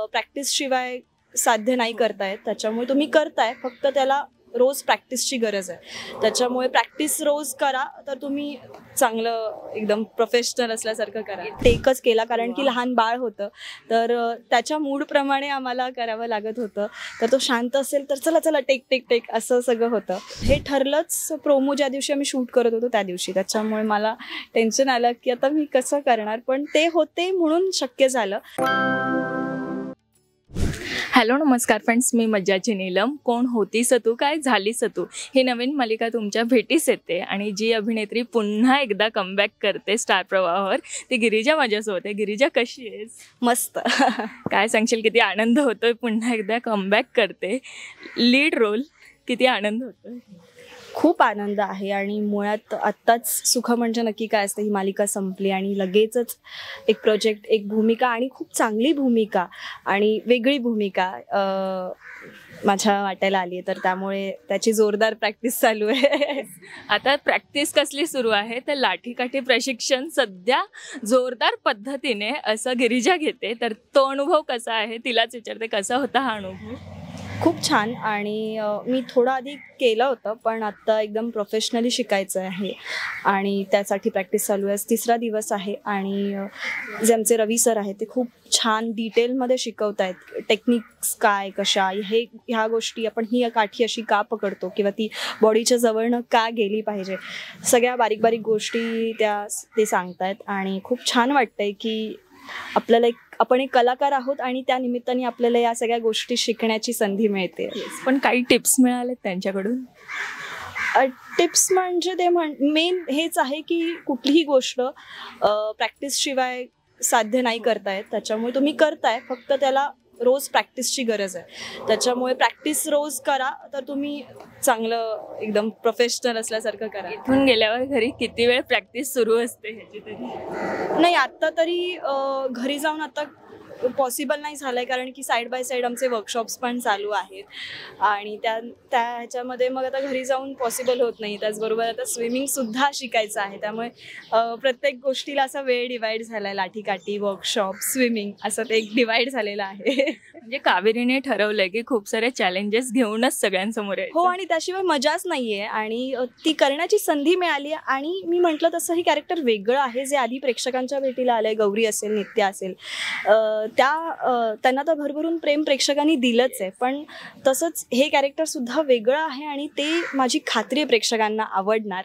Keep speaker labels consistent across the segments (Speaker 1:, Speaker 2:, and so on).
Speaker 1: Practice शिवाय साध्य नाही करतायत, त्याच्यामुळे तुम्ही करताय, फक्त त्याला रोज प्रॅक्टिसची गरज आहे. त्याच्यामुळे प्रॅक्टिस रोज करा तर तुम्ही चांगलं एकदम प्रोफेशनल असल्यासारखं करा. टेकच केला कारण की लहान बाळ होतं, तर त्याच्या मूडप्रमाणे आम्हाला करावं लागत होतं. तर तो शांत असेल तर चला चला टेक टेक टेक असं सगळं होतं. हे ठरलंच प्रोमो ज्या दिवशी आम्ही शूट करत होतो त्या दिवशी. त्याच्यामुळे मला टेन्शन आलं की आता मी कसं करणार, पण ते होते म्हणून शक्य झालं.
Speaker 2: हॅलो नमस्कार फ्रेंड्स, मी मज्जाची नीलम. कोण होतीस तू काय झालीस तू ही नवीन मालिका तुमच्या भेटीस येते आणि जी अभिनेत्री पुन्हा एकदा कमबॅक करते स्टार प्रवाहावर ती गिरिजा माझ्यासोबत आहे. गिरिजा कशी आहेस?
Speaker 1: मस्त.
Speaker 2: काय सांगशील, किती आनंद होतोय पुन्हा एकदा कमबॅक करते लीड रोल, किती आनंद होतोय?
Speaker 1: खूप आनंद आहे आणि मुळात आत्ताच सुख म्हणजे नक्की काय असतं. ही मालिका संपली आणि लगेचच एक प्रोजेक्ट, एक भूमिका आणि खूप चांगली भूमिका आणि वेगळी भूमिका माझ्या वाट्याला आली आहे. तर त्यामुळे त्याची जोरदार प्रॅक्टिस चालू आहे.
Speaker 2: आता प्रॅक्टिस कसली सुरू आहे तर लाठीकाठी प्रशिक्षण सध्या जोरदार पद्धतीने असं गिरिजा घेते. तर तो अनुभव कसा आहे तिलाच विचारते, कसा होता हा अनुभव?
Speaker 1: खूप छान. आणि मी थोडं आधी केलं होतं, पण आत्ता एकदम प्रोफेशनली शिकायचं आहे आणि त्यासाठी प्रॅक्टिस चालू आहे. 3रा दिवस आहे आणि जे आमचे रवी सर आहेत ते खूप छान डिटेलमध्ये शिकवत आहेत. टेक्निक्स काय, कशा ह्या गोष्टी, आपण ही काठी अशी का पकडतो किंवा ती बॉडीच्या जवळनं का गेली पाहिजे, सगळ्या बारीक बारीक गोष्टी ते सांगतायत आणि खूप छान वाटतंय की आपल्याला आपण एक कलाकार आहोत आणि त्या निमित्ताने आपल्याला या सगळ्या गोष्टी शिकण्याची संधी मिळते.
Speaker 2: पण काही टिप्स मिळालेत त्यांच्याकडून?
Speaker 1: टिप्स म्हणजे ते मेन हेच आहे की कुठलीही गोष्ट प्रॅक्टिस शिवाय साध्य नाही करतायत. त्याच्यामुळे तुम्ही करताय, फक्त त्याला रोज प्रॅक्टिसची गरज आहे. त्याच्यामुळे प्रॅक्टिस रोज करा तर तुम्ही चांगलं एकदम प्रोफेशनल असल्यासारखं करा.
Speaker 2: इथून गेल्यावर घरी किती वेळ प्रॅक्टिस सुरू असते ह्याची तरी?
Speaker 1: नाही, आत्ता तरी घरी जाऊन आता पॉसिबल नाही झालं आहे कारण की साईड बाय साईड आमचे वर्कशॉप्स पण चालू आहेत आणि त्या ह्याच्यामध्ये मग आता घरी जाऊन पॉसिबल होत नाही. त्याचबरोबर आता स्विमिंगसुद्धा शिकायचं आहे, त्यामुळे प्रत्येक गोष्टीला असा वेळ डिवाईड झाला आहे. लाठीकाठी, वर्कशॉप, स्विमिंग असं ते एक डिवाईड झालेलं आहे.
Speaker 2: म्हणजे कावेरीने ठरवलंय की खूप सारे चॅलेंजेस घेऊनच सगळ्यांसमोर आहे.
Speaker 1: हो, आणि त्याशिवाय मजाच नाही आहे आणि ती करण्याची संधी मिळाली आहे. आणि मी म्हटलं तसं हे कॅरेक्टर वेगळं आहे, जे आधी प्रेक्षकांच्या भेटीला आलं आहे. गौरी असेल, नित्या असेल, त्यांना तर भरभरून प्रेम प्रेक्षकांनी दिलंच आहे, पण तसंच हे कॅरेक्टरसुद्धा वेगळं आहे आणि ते माझी खात्री आहे प्रेक्षकांना आवडणार.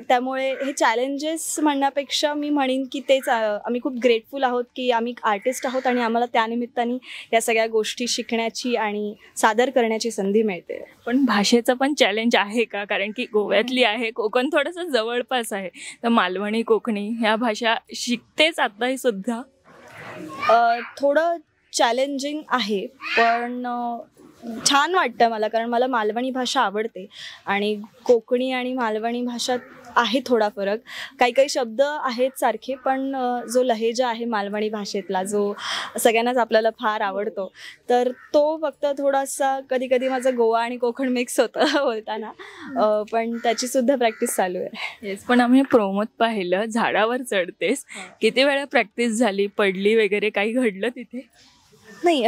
Speaker 1: त्यामुळे हे चॅलेंजेस म्हणण्यापेक्षा मी म्हणेन की तेच, आम्ही खूप ग्रेटफुल आहोत की आम्ही आर्टिस्ट आहोत आणि आम्हाला त्यानिमित्ताने या सगळ्या गोष्टी शिकण्याची आणि सादर करण्याची संधी मिळते.
Speaker 2: पण भाषेचं पण चॅलेंज आहे का? कारण की गोव्यातली आहे, कोकण थोडंसं जवळपास आहे, तर मालवणी, कोकणी ह्या भाषा शिकतेच आताही सुद्धा?
Speaker 1: थोडं चॅलेंजिंग आहे, पण छान वाटतं मला, कारण मला मालवणी भाषा आवडते आणि कोकणी आणि मालवणी भाषात आहे थोडा फरक. काही काही शब्द आहेत सारखे, पण जो लहेजा आहे मालवणी भाषेतला, जो सगळ्यांनाच आपल्याला फार आवडतो, तर तो फक्त थोडासा कधी कधी माझं गोवा आणि कोकण मिक्स होतं बोलताना, पण त्याचीसुद्धा प्रॅक्टिस चालू आहे.
Speaker 2: येस, पण आम्ही प्रोमोत पाहिलं झाडावर चढतेस, किती वेळा प्रॅक्टिस झाली, पडली वगैरे, काही घडलं तिथे?
Speaker 1: नाही,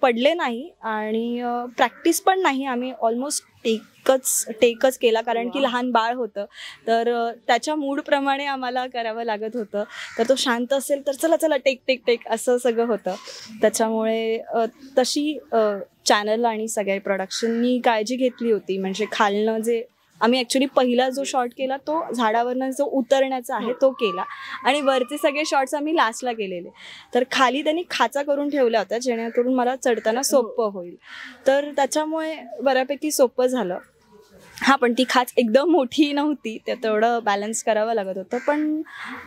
Speaker 1: पडले नाही आणि प्रॅक्टिस पण नाही. आम्ही ऑलमोस्ट टेकच केला कारण की लहान बाळ होतं, तर त्याच्या मूडप्रमाणे आम्हाला करावं लागत होतं. तर तो शांत असेल तर चला चला टेक टेक टेक असं सगळं होतं. त्याच्यामुळे तशी चॅनल आणि सगळे प्रोडक्शननी काळजी घेतली होती. म्हणजे खालनं जे आम्ही ॲक्च्युली पहिला जो शॉट केला तो झाडावरनं जो उतरण्याचा आहे तो केला आणि वरचे सगळे शॉट्स आम्ही लास्टला केलेले. तर खाली त्यांनी खाचा करून ठेवल्या होत्या जेणेकरून मला चढताना सोपं होईल, तर त्याच्यामुळे बऱ्यापैकी सोपं झालं. हां, पण ती खाच एकदम मोठी नव्हती, ते तेवढं बॅलन्स करावं लागत होतं, पण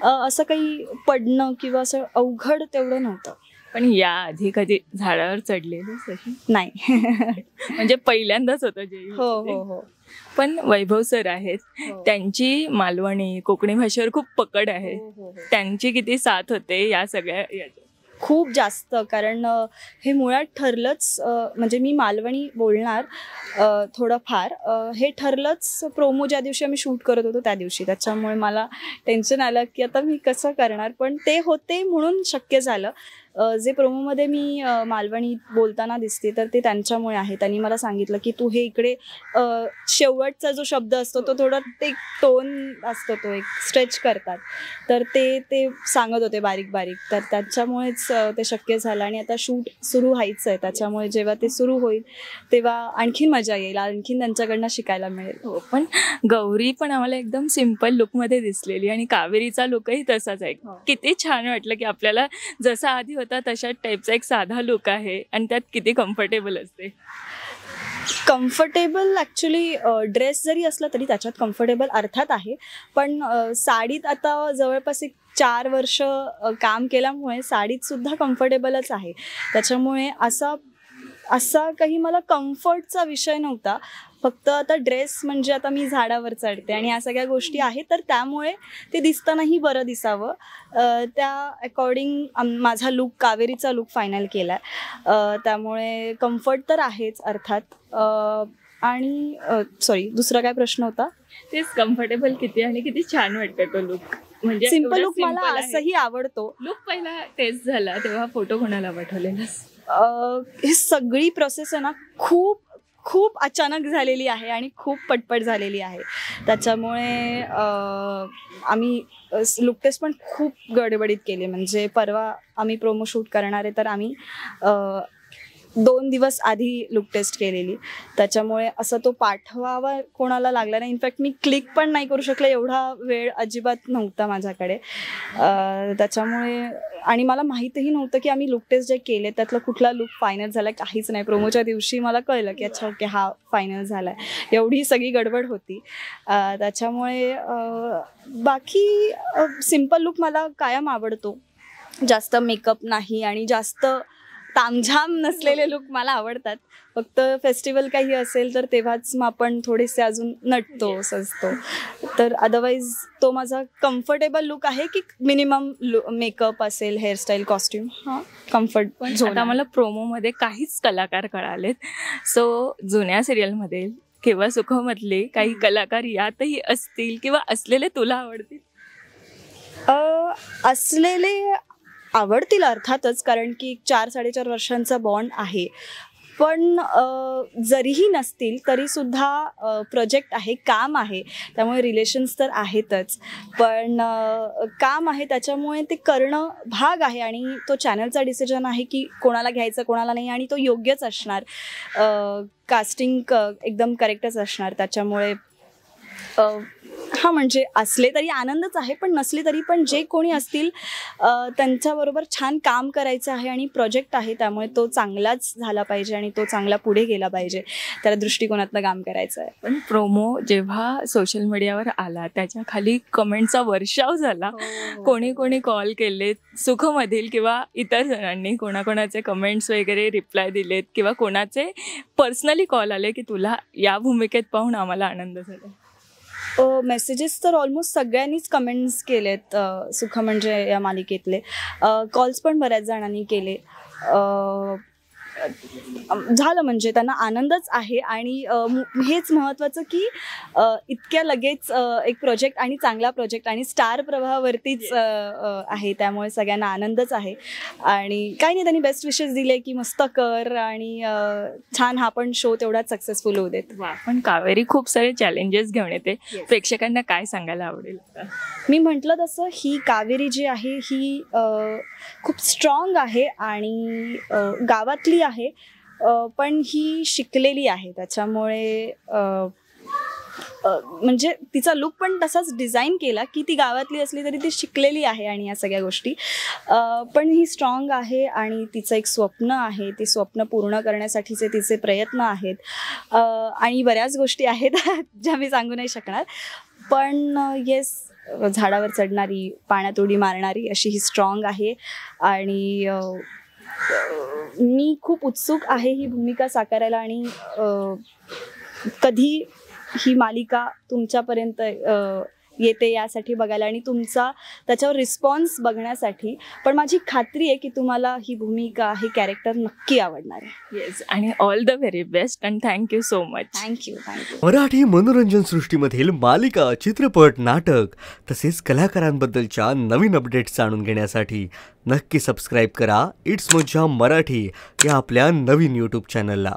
Speaker 1: असं काही पडणं किंवा असं अवघड तेवढं नव्हतं.
Speaker 2: पण या आधी कधी झाडावर चढलेलीस अशी?
Speaker 1: नाही.
Speaker 2: म्हणजे पहिल्यांदाच होतं जे?
Speaker 1: हो हो हो.
Speaker 2: पण वैभव सर आहेत, त्यांची मालवणी, कोकणी भाषेवर खूप पकड आहे. त्यांची किती साथ होते या सगळ्या याच्यात?
Speaker 1: खूप जास्त, कारण हे मुळात ठरलंच, म्हणजे मी मालवणी बोलणार थोडंफार, हे ठरलंच प्रोमो ज्या दिवशी आम्ही शूट करत होतो त्या दिवशी. त्याच्यामुळे मला टेन्शन आलं की आता मी कसं करणार, पण ते होते म्हणून शक्य झालं. जे प्रोमोमध्ये मी मालवणी बोलताना दिसते तर ते त्यांच्यामुळे आहे. त्यांनी मला सांगितलं की तू हे इकडे शेवटचा जो शब्द असतो तो थोडा ते टोन असतो तो एक स्ट्रेच करतात, तर ते सांगत होते बारीक बारीक, तर त्याच्यामुळेच ते शक्य झालं. आणि आता शूट सुरू व्हायचं आहे, त्याच्यामुळे जेव्हा ते सुरू होईल तेव्हा आणखीन मजा येईल, आणखीन त्यांच्याकडनं शिकायला मिळेल.
Speaker 2: हो, पण गौरी पण आम्हाला एकदम सिम्पल लुकमध्ये दिसलेली आणि कावेरीचा लुकही तसाच आहे. किती छान वाटलं की आपल्याला जसा आधी होता तशा टाईपचा एक साधा लुक आहे आणि त्यात किती कम्फर्टेबल असते.
Speaker 1: कम्फर्टेबल ॲक्च्युली ड्रेस जरी असला तरी त्याच्यात कम्फर्टेबल अर्थात आहे, पण साडीत आता जवळपास एक 4 वर्ष काम केल्यामुळे साडीत सुद्धा कम्फर्टेबलच आहे. त्याच्यामुळे असा काही मला कम्फर्टचा विषय नव्हता. फक्त आता ड्रेस म्हणजे आता मी झाडावर चढते आणि या सगळ्या गोष्टी आहेत, तर त्यामुळे ते दिसतानाही बरं दिसावं त्या अकॉर्डिंग माझा लूक, कावेरीचा लूक फायनल केला आहे. त्यामुळे कम्फर्ट तर आहेच अर्थात. आणि सॉरी, दुसरा काय प्रश्न होता?
Speaker 2: तेच कम्फर्टेबल किती आणि किती छान वाटतं तो लुक. म्हणजे
Speaker 1: सिम्पल लुक मला असंही आवडतो.
Speaker 2: लुक पहिला टेस्ट झाला तेव्हा फोटो कोणाला पाठवलेलास?
Speaker 1: ही सगळी प्रोसेस आहे ना खूप खूप अचानक झालेली आहे आणि खूप पटपट झालेली आहे. त्याच्यामुळे आम्ही लुक टेस्ट पण खूप गडबडीत केली. म्हणजे परवा आम्ही प्रोमो शूट करणार आहे, तर आम्ही 2 दिवस आधी लुक टेस्ट केलेली. त्याच्यामुळे असं तो पाठवावा कोणाला लागला नाही. इनफॅक्ट मी क्लिक पण नाही करू शकले, एवढा वेळ अजिबात नव्हता माझ्याकडे. त्याच्यामुळे आणि मला माहीतही नव्हतं की आम्ही लुक टेस्ट जे केले त्यातला कुठला लुक फायनल झाला, काहीच नाही. प्रोमोच्या दिवशी मला कळलं की अच्छा ओके हा फायनल झाला आहे. एवढी सगळी गडबड होती. त्याच्यामुळे बाकी सिम्पल लुक मला कायम आवडतो. जास्त मेकअप नाही आणि जास्त तामझाम नसलेले लुक मला आवडतात. फक्त फेस्टिवल काही असेल तर तेव्हाच मग आपण थोडेसे अजून नटतो, सजतो. तर अदरवाईज तो माझा कम्फर्टेबल लुक आहे की मिनिमम मेकअप असेल, हेअरस्टाईल, कॉस्ट्युम, हा कम्फर्ट.
Speaker 2: पण आता मला प्रोमोमध्ये काहीच कलाकार कळालेत. सो जुन्या सिरियलमध्ये किंवा सुखमधले काही कलाकार यातही असतील किंवा असलेले तुला आवडतील?
Speaker 1: असलेले आवडतील अर्थातच, कारण की 4-4.5 वर्षांचा बॉन्ड आहे. पण जरीही नसतील तरीसुद्धा प्रोजेक्ट आहे, काम आहे, त्यामुळे रिलेशन्स तर आहेतच. पण काम आहे त्याच्यामुळे ते करणं भाग आहे आणि तो चॅनलचा डिसिजन आहे की कोणाला घ्यायचं कोणाला नाही, आणि तो योग्यच असणार. कास्टिंग एकदम करेक्टच असणार. त्याच्यामुळे हां, म्हणजे असले तरी आनंदच आहे, पण नसले तरी पण जे कोणी असतील त्यांच्याबरोबर छान काम करायचं आहे आणि प्रोजेक्ट आहे, त्यामुळे तो चांगलाच झाला पाहिजे आणि तो चांगला पुढे गेला पाहिजे. त्या दृष्टिकोनातनं काम करायचं आहे.
Speaker 2: पण प्रोमो जेव्हा सोशल मीडियावर आला त्याच्या खाली कमेंटचा वर्षाव झाला. कोणी कोणी कॉल केलेत सुखमधील किंवा इतर जणांनी कोणाकोणाचे कमेंट्स वगैरे रिप्लाय दिलेत किंवा कोणाचे पर्सनली कॉल आले की तुला या भूमिकेत पाहून आम्हाला आनंद झाला?
Speaker 1: मेसेजेस तर ऑलमोस्ट सगळ्यांनीच कमेंट्स केलेत सुख म्हणजे या मालिकेतले. कॉल्स पण बऱ्याच जणांनी केले. झालं म्हणजे त्यांना आनंदच आहे. आणि हेच महत्त्वाचं की इतक्या लगेच एक प्रोजेक्ट आणि चांगला प्रोजेक्ट आणि स्टार प्रवाहावरतीच आहे, त्यामुळे सगळ्यांना आनंदच आहे. आणि काही नाही, त्यांनी बेस्ट विशेस दिले की मस्त कर आणि छान हा पण शो तेवढाच सक्सेसफुल होऊ देत.
Speaker 2: पण कावेरी खूप सारे चॅलेंजेस घेऊन येते. प्रेक्षकांना काय सांगायला आवडेल?
Speaker 1: मी म्हटलं तसं ही कावेरी जी आहे ही खूप स्ट्रॉंग आहे आणि गावातली आहे, पण ही शिकलेली आहे. त्याच्यामुळे म्हणजे तिचा लुक पण तसाच डिझाईन केला की ती गावातली असली तरी ती शिकलेली आहे आणि या सगळ्या गोष्टी. पण ही स्ट्रॉंग आहे आणि तिचं एक स्वप्न आहे. ते स्वप्न पूर्ण करण्यासाठीचे तिचे प्रयत्न आहेत आणि बऱ्याच गोष्टी आहेत ज्या मी सांगू नाही शकणार. पण येस, झाडावर चढणारी, पाण्यात उडी मारणारी अशी ही स्ट्रॉंग आहे. आणि मी खूप उत्सुक आहे ही भूमिका साकारायला. आणि कधी ही मालिका तुमच्यापर्यंत येते यासाठी बघायला आणि तुमचा त्याच्यावर रिस्पॉन्स बघण्यासाठी. पण माझी खात्री आहे की तुम्हाला ही भूमिका, हे कॅरेक्टर नक्की आवडणार आहे.
Speaker 2: येस, आणि all the very best and thank you so much.
Speaker 1: Thank you.
Speaker 3: Marathi मनोरंजन सृष्टीमधील मालिका, चित्रपट, नाटक तसेच कलाकारांबद्दलच्या नवीन अपडेट्स जाणून घेण्यासाठी नक्की सबस्क्राईब करा इट्स मज्जा मराठी या आपल्या नवीन यूट्यूब चॅनलला.